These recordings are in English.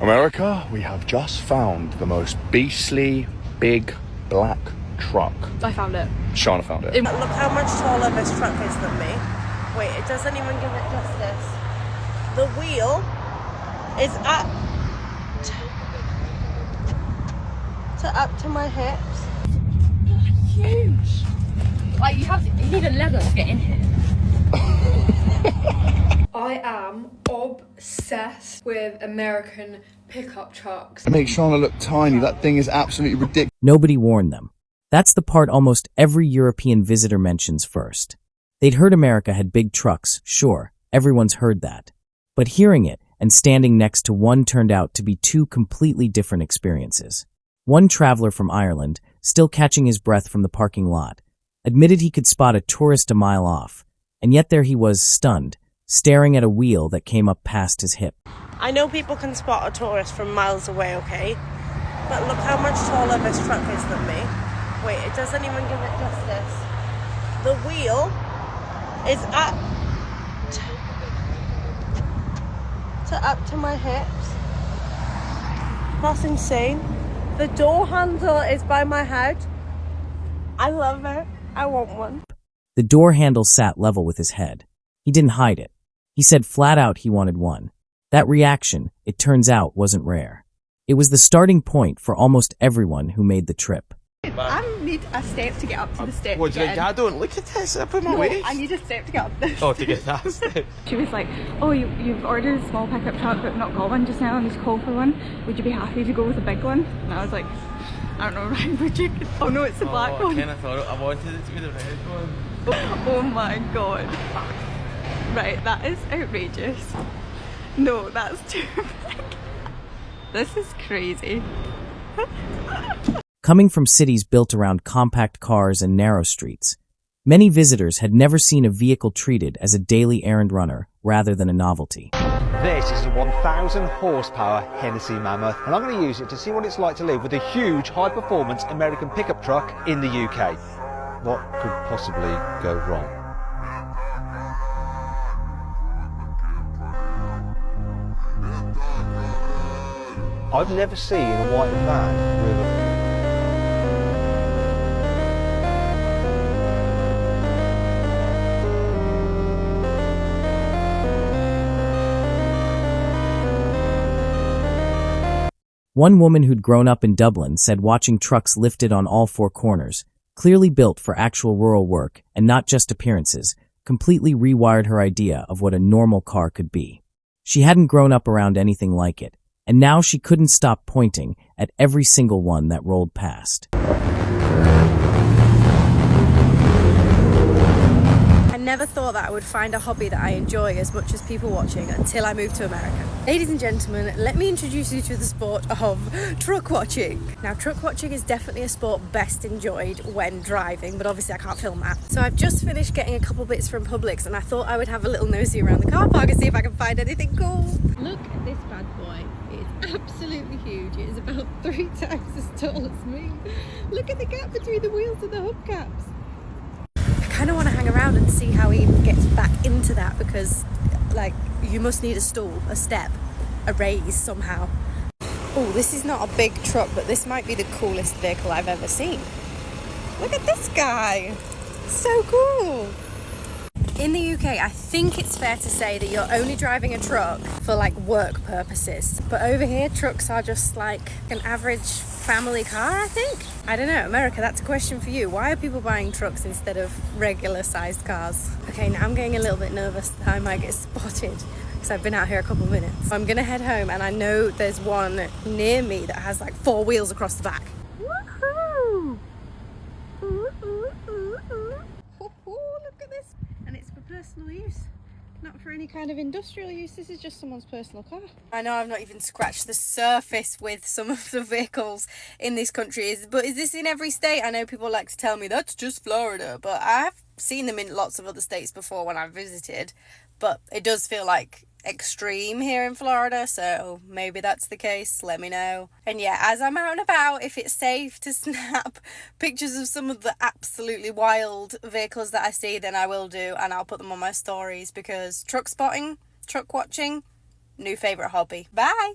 America, we have just found the most beastly big black truck. I found it. Shauna found it. Look how much taller this truck is than me. Wait, it doesn't even give it justice. The wheel is up to my hips. Huge. Like you need a ladder to get in here. I am obsessed with American pickup trucks. It makes Shauna look tiny. That thing is absolutely ridiculous. Nobody warned them. That's the part almost every European visitor mentions first. They'd heard America had big trucks, sure, everyone's heard that. But hearing it and standing next to one turned out to be two completely different experiences. One traveler from Ireland, still catching his breath from the parking lot, admitted he could spot a tourist a mile off, and yet there he was, stunned, staring at a wheel that came up past his hip. I know people can spot a tourist from miles away, okay? But look how much taller this truck is than me. Wait, it doesn't even give it justice. The wheel is up to my hips. That's insane. The door handle is by my head. I love it. I want one. The door handle sat level with his head. He didn't hide it. He said flat out he wanted one. That reaction, it turns out, wasn't rare. It was the starting point for almost everyone who made the trip. I need a step to get up to the step. What, I don't look at this, I put my waist. I need a step to get up this. Oh, to get that step. She was like, oh, you've ordered a small pickup truck but not got one just now and there's a call for one. Would you be happy to go with a big one? And I was like, I don't know, Ryan, would you? Oh no, it's the black one. I kind of thought I wanted it to be the red one. Oh my god. Right, that is outrageous. No, that's too big. This is crazy. Coming from cities built around compact cars and narrow streets, many visitors had never seen a vehicle treated as a daily errand runner rather than a novelty. This is a 1,000 horsepower Hennessy Mammoth, and I'm going to use it to see what it's like to live with a huge high-performance American pickup truck in the UK. What could possibly go wrong? I've never seen a white van with a One woman who'd grown up in Dublin said watching trucks lifted on all four corners, clearly built for actual rural work and not just appearances, completely rewired her idea of what a normal car could be. She hadn't grown up around anything like it, and now she couldn't stop pointing at every single one that rolled past. I never thought that I would find a hobby that I enjoy as much as people watching until I moved to America. Ladies and gentlemen, let me introduce you to the sport of truck watching. Now, truck watching is definitely a sport best enjoyed when driving, but obviously I can't film that. So I've just finished getting a couple bits from Publix and I thought I would have a little nosy around the car park and see if I can find anything cool. Look at this bad boy. It's absolutely huge. It is about 3 times as tall as me. Look at the gap between the wheels and the hubcaps. I kind of want to hang around and see how he even gets back into that because, like, you must need a stool, a step, a raise somehow. Oh, this is not a big truck, but this might be the coolest vehicle I've ever seen. Look at this guy. So cool. In the UK, I think it's fair to say that you're only driving a truck for like work purposes. But over here, trucks are just like an average family car, I think. I don't know, America, that's a question for you. Why are people buying trucks instead of regular sized cars? Okay, now I'm getting a little bit nervous that I might get spotted because I've been out here a couple of minutes. I'm gonna head home and I know there's one near me that has like 4 wheels across the back. Woohoo! Look at this. And it's for personal use, not for any kind of industrial use. This is just someone's personal car. I know I've not even scratched the surface with some of the vehicles in this country, but is this in every state? I know people like to tell me that's just Florida, but I've seen them in lots of other states before when I've visited, but it does feel like extreme here in Florida, so maybe that's the case. Let me know. And yeah, as I'm out and about, if it's safe to snap pictures of some of the absolutely wild vehicles that I see, then I will do, and I'll put them on my stories because truck spotting, truck watching, new favourite hobby. Bye!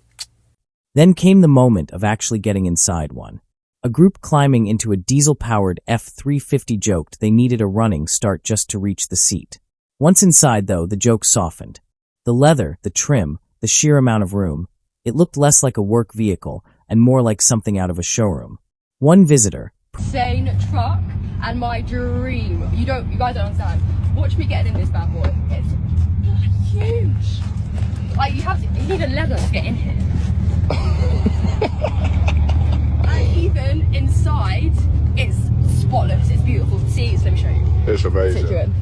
Then came the moment of actually getting inside one. A group climbing into a diesel-powered F-350 joked they needed a running start just to reach the seat. Once inside, though, the joke softened. The leather, the trim, the sheer amount of room. It looked less like a work vehicle and more like something out of a showroom. One visitor, Insane truck and my dream. You guys don't understand. Watch me get in this bad boy. It's huge. Like you need a leather to get in here. And even inside, it's spotless. It's beautiful. The seats, let me show you. It's amazing. Take you in.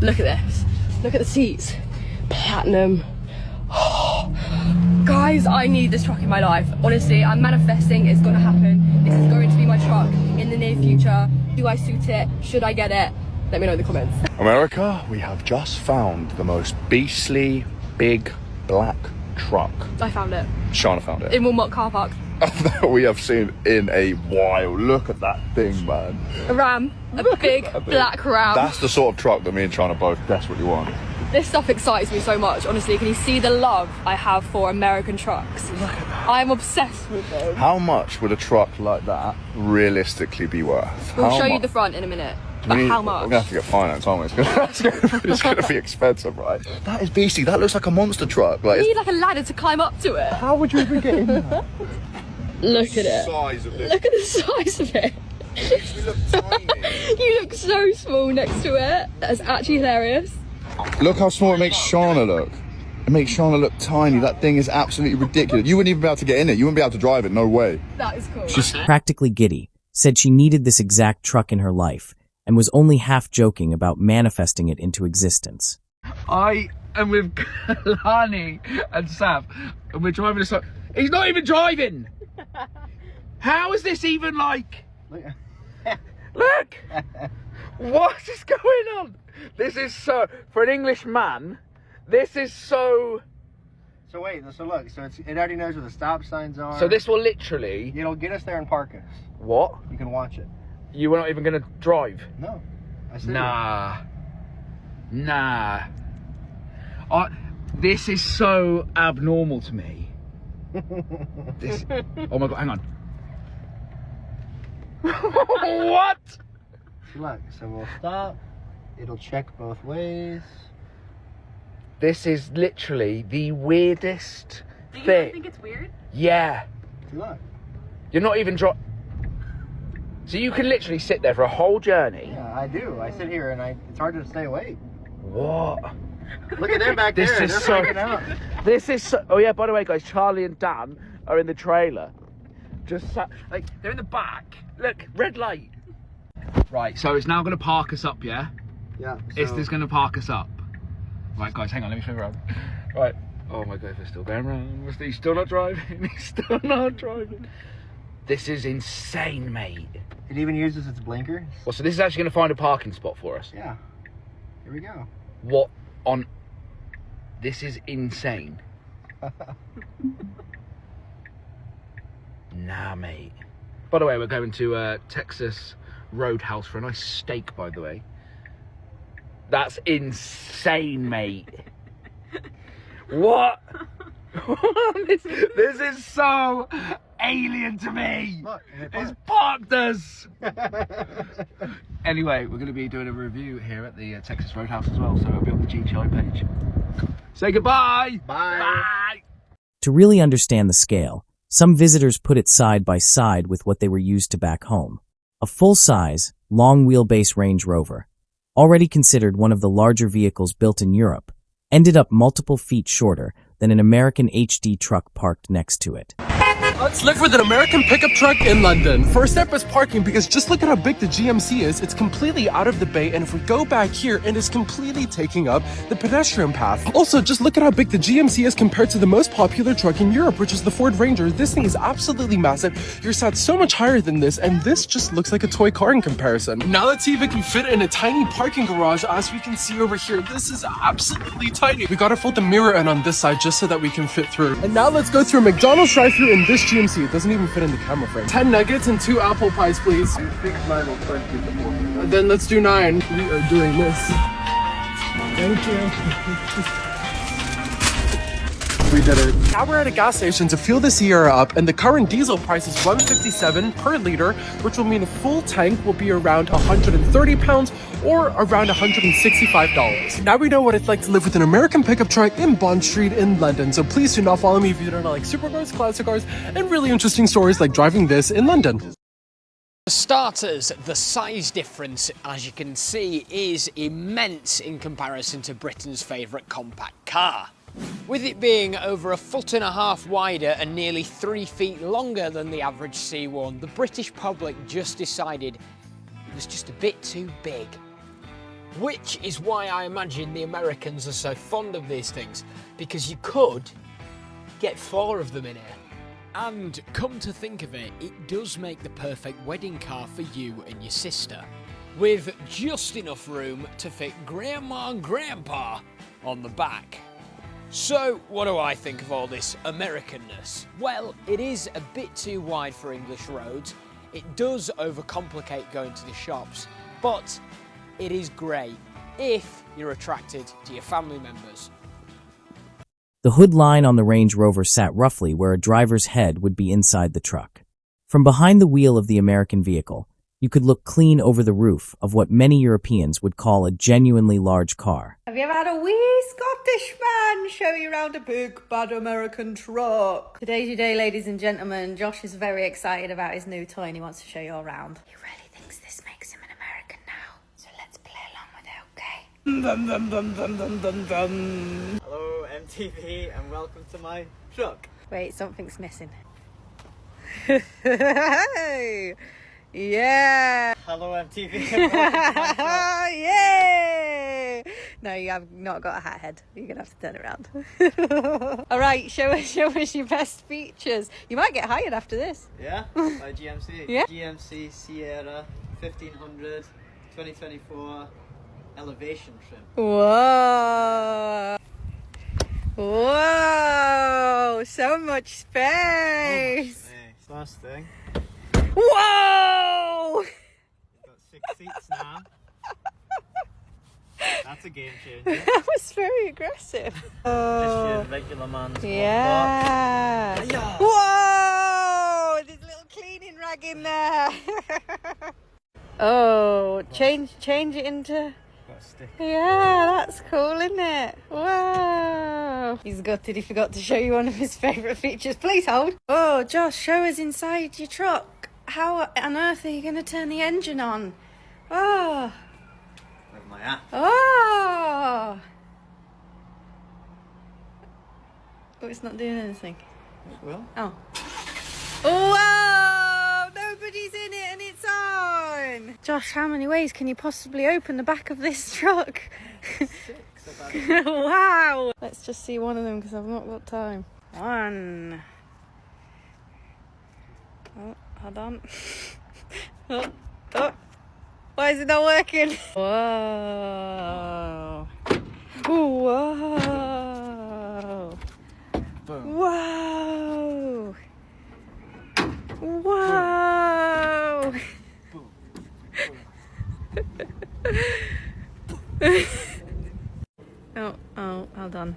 Look at this. Look at the seats. Platinum. Guys, I need this truck in my life. Honestly, I'm manifesting it's gonna happen. This is going to be my truck in the near future. Do I suit it? Should I get it? Let me know in the comments. America, we have just found the most beastly, big, black truck. I found it. Shana found it. In Walmart car park. That we have seen in a while. Look at that thing, man. A Ram. A big black Ram. That's the sort of truck that me and Shana both desperately want. This stuff excites me so much, honestly. Can you see the love I have for American trucks? Look at that. I'm obsessed with them. How much would a truck like that realistically be worth? We'll show you the front in a minute. But how much? We're gonna have to get finance, aren't we? It's gonna be expensive, right? That is beastly. That looks like a monster truck. Like, you need like a ladder to climb up to it. how would you even get in there? Look at it. Size of this. Look at the size of it. You look tiny. You look so small next to it. That's actually hilarious. Look how small it makes Shana look. It makes Shana look tiny. That thing is absolutely ridiculous. You wouldn't even be able to get in it. You wouldn't be able to drive it. No way. That is cool. she's practically giddy, said she needed this exact truck in her life, and was only half joking about manifesting it into existence. I am with Lani and Sav, and we're driving this. He's not even driving. How is this even like? Look! What is going on? This is so, for an English man, this is so... So wait, so look, so it already knows where the stop signs are. So this will literally... It'll get us there and park us. What? You can watch it. You were not even going to drive? No. I said Nah. Nah. This is so abnormal to me. This, oh my god, hang on. What? Look, so we'll stop. It'll check both ways. This is literally the weirdest Do thing. you think it's weird? Yeah. Look. You're not even So you can literally sit there for a whole journey. Yeah, I do. I sit here and it's hard to stay awake. What? Look at them back This there. is They're so... freaking out. This is so... Oh yeah, by the way, guys, Charlie and Dan are in the trailer. Just sat... Like, they're in the back. Look, red light. Right, so it's now going to park us up, yeah? Yeah. It's just going to park us up. Right, guys, hang on, let me show you around. Right. Oh my god, we're still going around. He's still not driving. He's still not driving. This is insane, mate. It even uses its blinkers. Well, so this is actually going to find a parking spot for us. Yeah. Here we go. What on... This is insane. Nah, mate. By the way, we're going to Texas Roadhouse for a nice steak, by the way. That's insane, mate. What? this is so alien to me. Look, It's parked us. Anyway, we're going to be doing a review here at the Texas Roadhouse as well, so it'll be on the GTI page. Say goodbye. Bye. Bye. To really understand the scale, some visitors put it side by side with what they were used to back home. A full-size, long-wheelbase Range Rover, already considered one of the larger vehicles built in Europe, ended up multiple feet shorter than an American HD truck parked next to it. Let's live with an American pickup truck in London. First step is parking, because just look at how big the GMC is. It's completely out of the bay, and if we go back here, it is completely taking up the pedestrian path. Also, just look at how big the GMC is compared to the most popular truck in Europe, which is the Ford Ranger. This thing is absolutely massive. You're sat so much higher than this, and this just looks like a toy car in comparison. Now let's see if it can fit in a tiny parking garage. As we can see over here, this is absolutely tiny. We gotta fold the mirror in on this side just so that we can fit through. And now let's go through a McDonald's drive-thru in this GMC. It doesn't even fit in the camera frame. 10 nuggets and 2 apple pies, please. Then let's do 9. We are doing this. Thank you. we did it. Now we're at a gas station to fuel the Sierra up, and the current diesel price is $1.57 per liter, which will mean a full tank will be around 130 pounds or around $165. Now we know what it's like to live with an American pickup truck in Bond Street in London, so please do not follow me if you don't like supercars, classic cars, and really interesting stories like driving this in London. For starters, the size difference, as you can see, is immense in comparison to Britain's favourite compact car. With it being over 1.5 feet wider and nearly 3 feet longer than the average C1, the British public just decided it was just a bit too big. Which is why I imagine the Americans are so fond of these things, because you could get 4 of them in here. And come to think of it, it does make the perfect wedding car for you and your sister, with just enough room to fit Grandma and Grandpa on the back. So, what do I think of all this Americanness? Well, it is a bit too wide for English roads. It does overcomplicate going to the shops, but it is great if you're attracted to your family members. The hood line on the Range Rover sat roughly where a driver's head would be inside the truck. From behind the wheel of the American vehicle, you could look clean over the roof of what many Europeans would call a genuinely large car. Have you ever had a wee Scottish man show you around a big, bad American truck? Today's your day, ladies and gentlemen. Josh is very excited about his new toy and he wants to show you all around. He really thinks this makes him an American now, so let's play along with it, okay? Dum, dum, dum, dum, dum, dum, dum. Hello MTV and welcome to my truck. Wait, something's missing. Hey! Yeah! Hello MTV and welcome to my truck. Yay! No, you have not got a hat head. You're gonna have to turn it around. All right, show us your best features. You might get hired after this. Yeah, by GMC. Yeah. GMC Sierra 1500 2024 elevation trim. Whoa! Whoa! So much space! First thing, Whoa! got 6 seats now. That's a game changer. That was very aggressive. Just your regular man's Yeah. Whoa! There's a little cleaning rag in there. Oh, change it into. Got a stick. Yeah, that's cool, isn't it? Wow. He's gutted he forgot to show you one of his favourite features. Please hold. Oh, Josh, show us inside your truck. How on earth are you going to turn the engine on? Oh. With my app. Oh. Oh, it's not doing anything. It will. Oh. Whoa! Nobody's in it and it's on! Josh, how many ways can you possibly open the back of this truck? 6 about. Wow! Let's just see one of them because I've not got time. One. Oh, hold on. Oh. Why is it not working? Whoa. Whoa. Boom. Whoa. Whoa. Boom. Oh, hold on.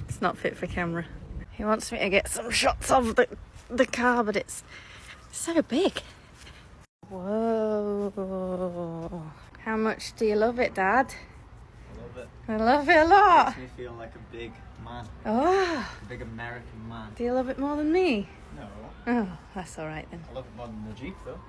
It's not fit for camera. He wants me to get some shots of the car, but it's so big. Whoa. How much do you love it, Dad? I love it. I love it a lot. Makes me feel like a big man. Oh. A big American man. Do you love it more than me? No. Oh, that's all right then. I love it more than the Jeep though.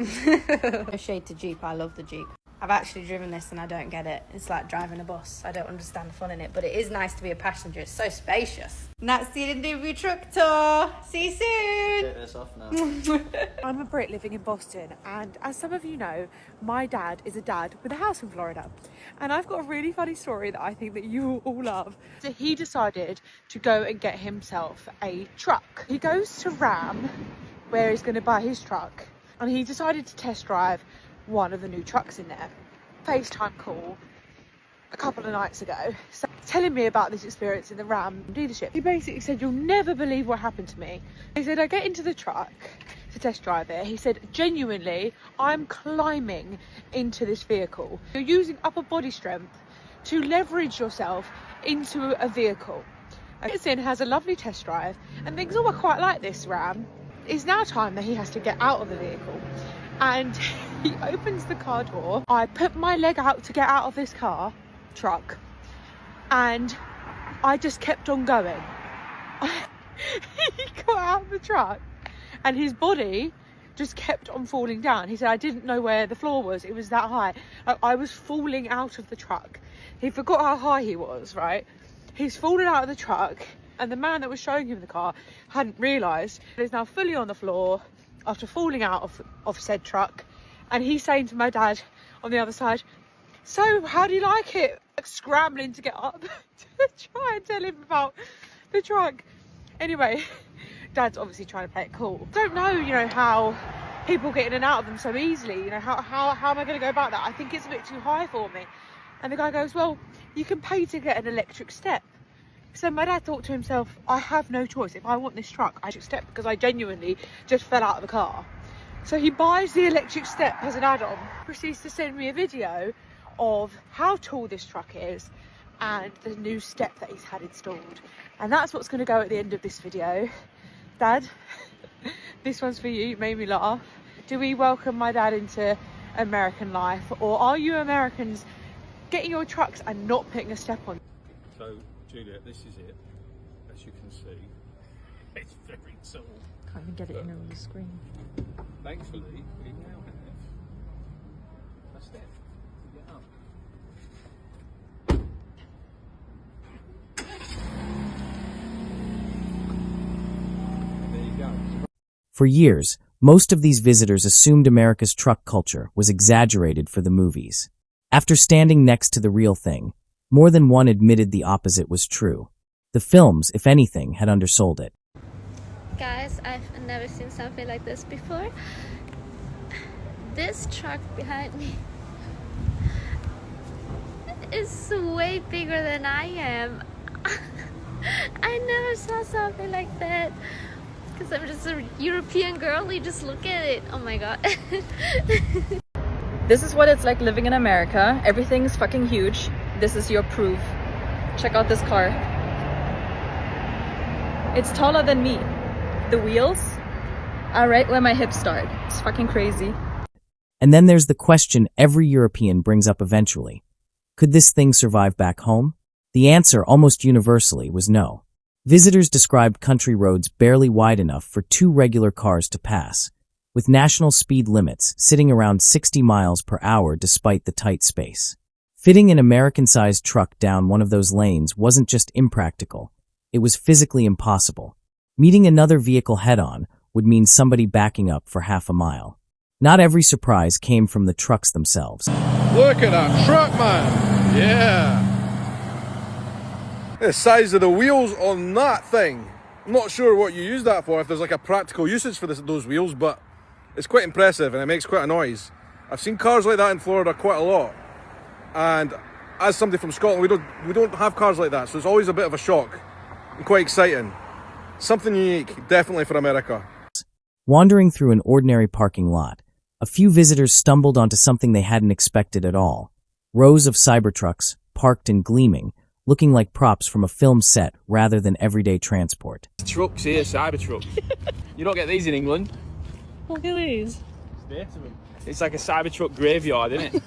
No shade to Jeep, I love the Jeep. I've actually driven this and I don't get it. It's like driving a bus. I don't understand the fun in it, but it is nice to be a passenger. It's so spacious. And that's the end of your truck tour. See you soon. Take this off now. I'm a Brit living in Boston, and as some of you know, my dad is a dad with a house in Florida. And I've got a really funny story that I think that you will all love. So he decided to go and get himself a truck. He goes to Ram, where he's going to buy his truck, and he decided to test drive one of the new trucks in there. FaceTime call a couple of nights ago, so telling me about this experience in the Ram dealership. He basically said, "You'll never believe what happened to me." He said, "I get into the truck to test drive it." He said, "Genuinely, I'm climbing into this vehicle. You're using upper body strength to leverage yourself into a vehicle. Gets in, has a lovely test drive, and thinks, oh, I quite like this Ram. It's now time that he has to get out of the vehicle. And he opens the car door. I put my leg out to get out of this truck, and I just kept on going. He got out of the truck and his body just kept on falling down. He said, I didn't know where the floor was. It was that high. I was falling out of the truck. He forgot how high he was, right? He's fallen out of the truck, and the man that was showing him the car hadn't realised. He's now fully on the floor after falling out of said truck, and he's saying to my dad on the other side, so how do you like it? Like, scrambling to get up to try and tell him about the truck. Anyway, Dad's obviously trying to play it cool. Don't know, you know, how people get in and out of them so easily. You know, how am I going to go about that? I think it's a bit too high for me. And the guy goes, well, you can pay to get an electric step. So my dad thought to himself, I have no choice. If I want this truck, I should step, because I genuinely just fell out of the car. So he buys the electric step as an add-on, proceeds to send me a video of how tall this truck is and the new step that he's had installed. And that's what's going to go at the end of this video. Dad, this one's for you. You made me laugh. Do we welcome my dad into American life, or are you Americans getting your trucks and not putting a step on? So, Juliet, this is it. As you can see, it's very tall. Can't even get it in on the screen. Thankfully, we now have a step to get up. There you go. For years, most of these visitors assumed America's truck culture was exaggerated for the movies. After standing next to the real thing, more than one admitted the opposite was true. The films, if anything, had undersold it. Guys, I've never seen something like this before. This truck behind me is way bigger than I am. I never saw something like that. Because I'm just a European girl, you just look at it. Oh my god. This is what it's like living in America. Everything's fucking huge. This is your proof. Check out this car. It's taller than me. The wheels are right where my hips start. It's fucking crazy. And then there's the question every European brings up eventually. Could this thing survive back home? The answer, almost universally, was no. Visitors described country roads barely wide enough for two regular cars to pass, with national speed limits sitting around 60 miles per hour despite the tight space. Fitting an American-sized truck down one of those lanes wasn't just impractical, it was physically impossible. Meeting another vehicle head-on would mean somebody backing up for half a mile. Not every surprise came from the trucks themselves. Look at that truck, man. Yeah. The size of the wheels on that thing. I'm not sure what you use that for, if there's like a practical usage for those wheels, but it's quite impressive and it makes quite a noise. I've seen cars like that in Florida quite a lot. And as somebody from Scotland, we don't have cars like that, so it's always a bit of a shock and quite exciting. Something unique, definitely for America. Wandering through an ordinary parking lot, a few visitors stumbled onto something they hadn't expected at all. Rows of Cybertrucks, parked and gleaming, looking like props from a film set rather than everyday transport. Trucks here, Cybertrucks. You don't get these in England. Look at these. It's like a Cybertruck graveyard, isn't it?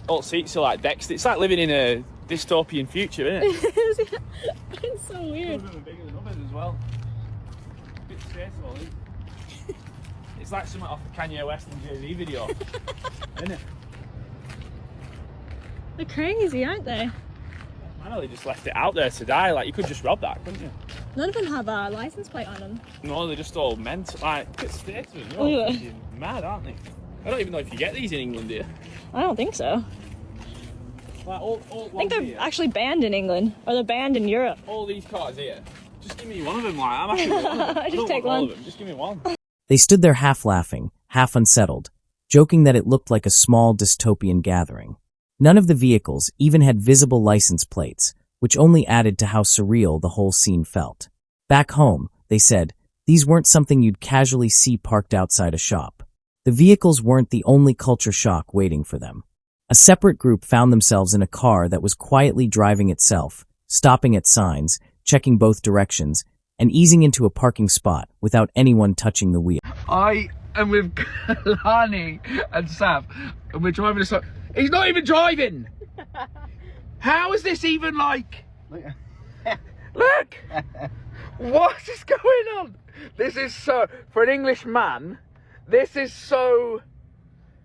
All seats are like decks. It's like living in a dystopian future, isn't it? It's so weird. Some of them are bigger than others as well. A bit stressful, isn't it? It's like something off the Kanye West and Jay-Z video, isn't it? They're crazy, aren't they? I know they just left it out there to die. Like, you could just rob that, couldn't you? None of them have a license plate on them. No, they're just all meant. Like, look at the state of them. They're Oh, all yeah. fucking mad, aren't they? I don't even know if you get these in England, do you? I don't think so. Like, all I think they're here, actually banned in England, or they're banned in Europe. all these cars here. Just give me one of them. Like, I'm happy with one of them. I Just don't take want all one. of them. Just give me one. They stood there half laughing, half unsettled, joking that it looked like a small dystopian gathering. None of the vehicles even had visible license plates, which only added to how surreal the whole scene felt. Back home, they said, these weren't something you'd casually see parked outside a shop. The vehicles weren't the only culture shock waiting for them. A separate group found themselves in a car that was quietly driving itself, stopping at signs, checking both directions, and easing into a parking spot without anyone touching the wheel. I am with Lani and Sav, and we're driving this. He's not even driving. How is this even like? Look! What is going on? This is so, for an English man, this is so...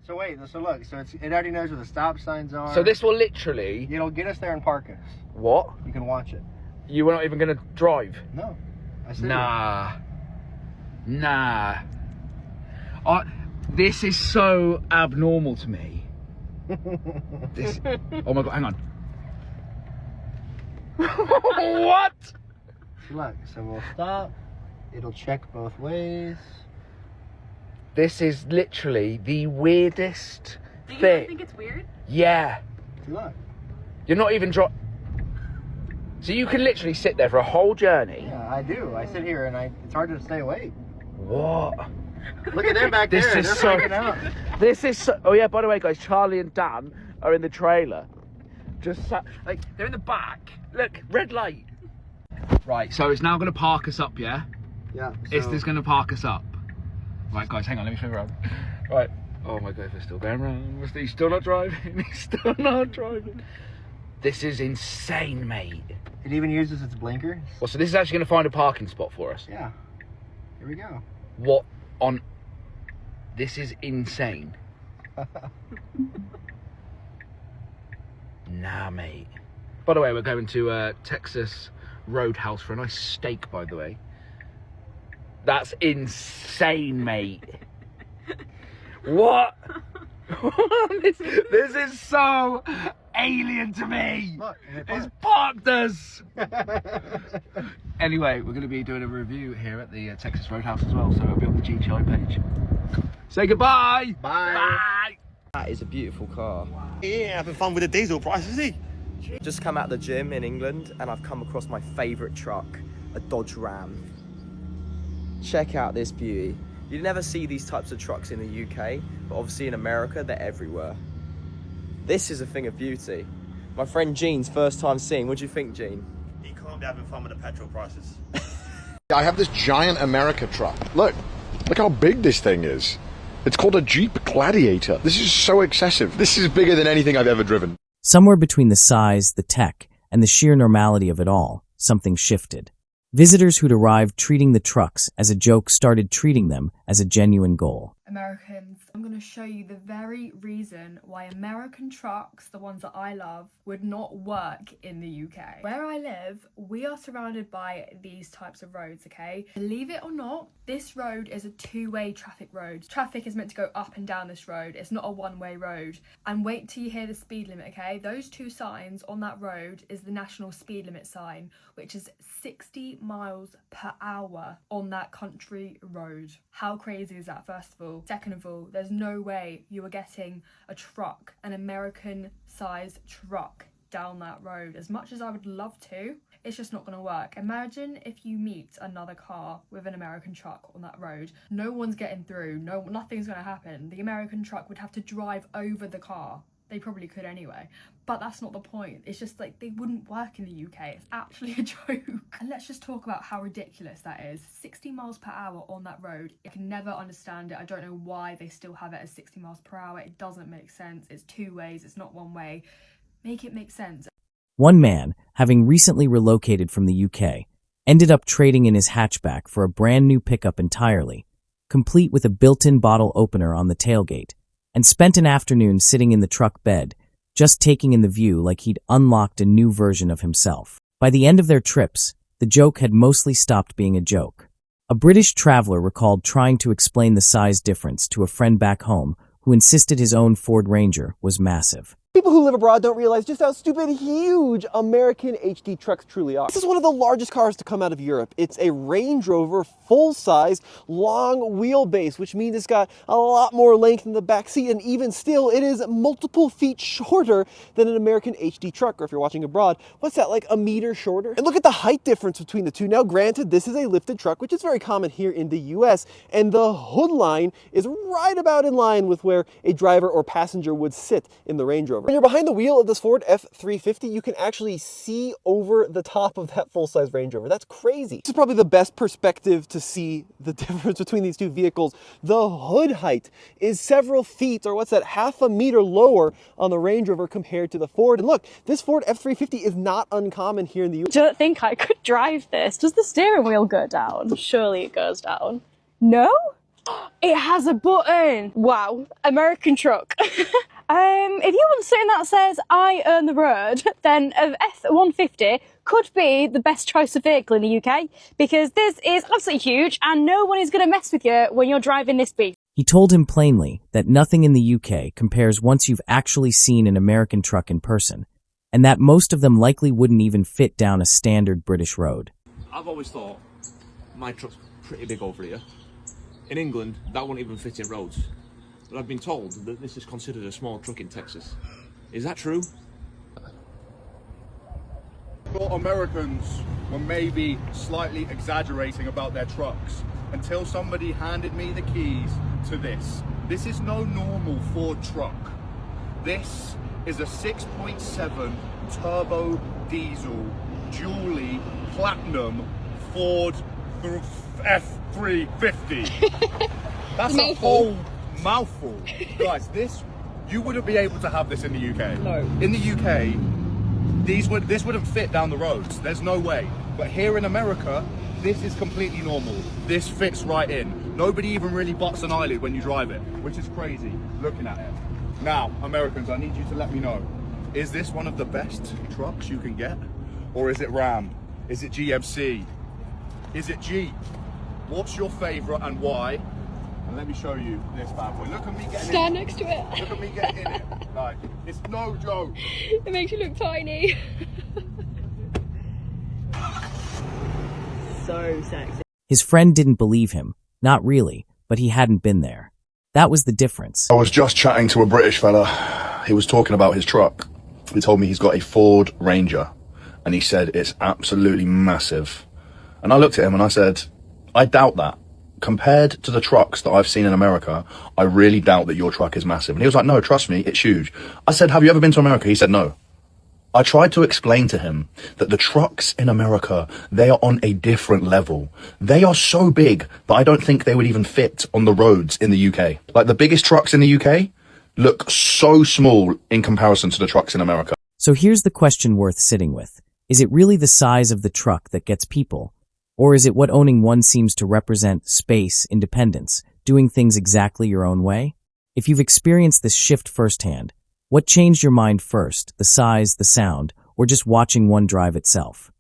So wait, so look, so it already knows where the stop signs are. So this will literally... It'll get us there and park us. What? You can watch it. You were not even going to drive? No. I said nah. Nah. This is so abnormal to me. Oh my god, hang on. What? Look, so we'll stop. It'll check both ways. This is literally the weirdest Do thing. you think it's weird? Yeah. Look. You're not even So you can literally sit there for a whole journey. Yeah, I do. I sit here and it's hard to stay awake. What? Look at them back there. They're freaking out. This is so... Oh yeah, by the way, guys, Charlie and Dan are in the trailer. Just sat, like, they're in the back. Look, red light. Right, so it's now going to park us up, yeah? Yeah. It's just going to park us up. Right, guys, hang on, let me swing around. Right. Oh my god, we're still going around. He's still not driving. He's still not driving. This is insane, mate. It even uses its blinkers. Well, so this is actually going to find a parking spot for us. Yeah. Here we go. What on... This is insane. Nah, mate. By the way, we're going to Texas Roadhouse for a nice steak, by the way. That's insane, mate. What? this is so alien to me. Look, it's parked us. Anyway, we're going to be doing a review here at the Texas Roadhouse as well, so it'll be on the GTI page. Say goodbye. Bye. Bye. That is a beautiful car. Yeah, having fun with the diesel prices, is he? Just come out the gym in England and I've come across my favourite truck, a Dodge Ram. Check out this beauty. You never see these types of trucks in the UK, but obviously in America, they're everywhere. This is a thing of beauty. My friend Gene's first time seeing. What do you think, Gene? He can't be having fun with the petrol prices. I have this giant America truck. Look how big this thing is. It's called a Jeep Gladiator. This is so excessive. This is bigger than anything I've ever driven. Somewhere between the size, the tech, and the sheer normality of it all, something shifted. Visitors who'd arrived treating the trucks as a joke started treating them as a genuine goal. Americans, I'm going to show you the very reason why American trucks, the ones that I love, would not work in the UK. Where I live, we are surrounded by these types of roads, okay? Believe it or not, this road is a two-way traffic road. Traffic is meant to go up and down this road. It's not a one-way road. And wait till you hear the speed limit, okay? Those two signs on that road is the national speed limit sign, which is 60 miles per hour on that country road. How crazy is that, first of all? Second of all, there's no way you are getting a truck, an American-sized truck, down that road. As much as I would love to, it's just not going to work. Imagine if you meet another car with an American truck on that road. No one's getting through. Nothing's going to happen. The American truck would have to drive over the car. They probably could anyway, but that's not the point. It's just like they wouldn't work in the UK. It's actually a joke. And let's just talk about how ridiculous that is. 60 miles per hour on that road. I can never understand it. I don't know why they still have it as 60 miles per hour. It doesn't make sense. It's two ways. It's not one way. Make it make sense. One man, having recently relocated from the UK, ended up trading in his hatchback for a brand new pickup entirely, complete with a built-in bottle opener on the tailgate, and spent an afternoon sitting in the truck bed, just taking in the view like he'd unlocked a new version of himself. By the end of their trips, the joke had mostly stopped being a joke. A British traveler recalled trying to explain the size difference to a friend back home who insisted his own Ford Ranger was massive. People who live abroad don't realize just how stupid huge American HD trucks truly are. This is one of the largest cars to come out of Europe. It's a Range Rover, full-size, long wheelbase, which means it's got a lot more length in the back seat, and even still, it is multiple feet shorter than an American HD truck, or if you're watching abroad, what's that, like a meter shorter? And look at the height difference between the two. Now, granted, this is a lifted truck, which is very common here in the US, and the hood line is right about in line with where a driver or passenger would sit in the Range Rover. Rover. When you're behind the wheel of this Ford F-350, you can actually see over the top of that full-size Range Rover. That's crazy. This is probably the best perspective to see the difference between these two vehicles. The hood height is several feet, or what's that, half a meter lower on the Range Rover compared to the Ford. And look, this Ford F-350 is not uncommon here in the US. I don't think I could drive this. Does the steering wheel go down? Surely it goes down. No? It has a button. Wow. American truck. If you want something that says I earn the road, then an F-150 could be the best choice of vehicle in the UK, because this is absolutely huge and no one is going to mess with you when you're driving this beast. He told him plainly that nothing in the UK compares once you've actually seen an American truck in person, and that most of them likely wouldn't even fit down a standard British road. I've always thought my truck's pretty big over here. In England, that won't even fit in roads. But I've been told that this is considered a small truck in Texas. Is that true? Thought Americans were maybe slightly exaggerating about their trucks until somebody handed me the keys to this. This is no normal Ford truck. This is a 6.7 turbo diesel dually platinum Ford F-350. That's a whole mouthful. Guys, you wouldn't be able to have this in the UK. No. In the UK, this wouldn't fit down the roads. There's no way. But here in America, this is completely normal. This fits right in. Nobody even really butts an eyelid when you drive it, which is crazy looking at it. Now, Americans, I need you to let me know, is this one of the best trucks you can get? Or is it Ram? Is it GMC? Is it Jeep? What's your favorite and why? And let me show you this bad boy. Look at me getting Stand in. next to it. Look at me getting in it. Like, it's no joke. It makes you look tiny. So sexy. His friend didn't believe him. Not really, but he hadn't been there. That was the difference. I was just chatting to a British fella. He was talking about his truck. He told me he's got a Ford Ranger, and he said it's absolutely massive. And I looked at him and I said, I doubt that. Compared to the trucks that I've seen in America, I really doubt that your truck is massive. And he was like, no, trust me, it's huge. I said, have you ever been to America? He said, no. I tried to explain to him that the trucks in America, they are on a different level. They are so big that I don't think they would even fit on the roads in the UK. Like, the biggest trucks in the UK look so small in comparison to the trucks in America. So here's the question worth sitting with. Is it really the size of the truck that gets people? Or is it what owning one seems to represent: space, independence, doing things exactly your own way? If you've experienced this shift firsthand, what changed your mind first, the size, the sound, or just watching one drive itself?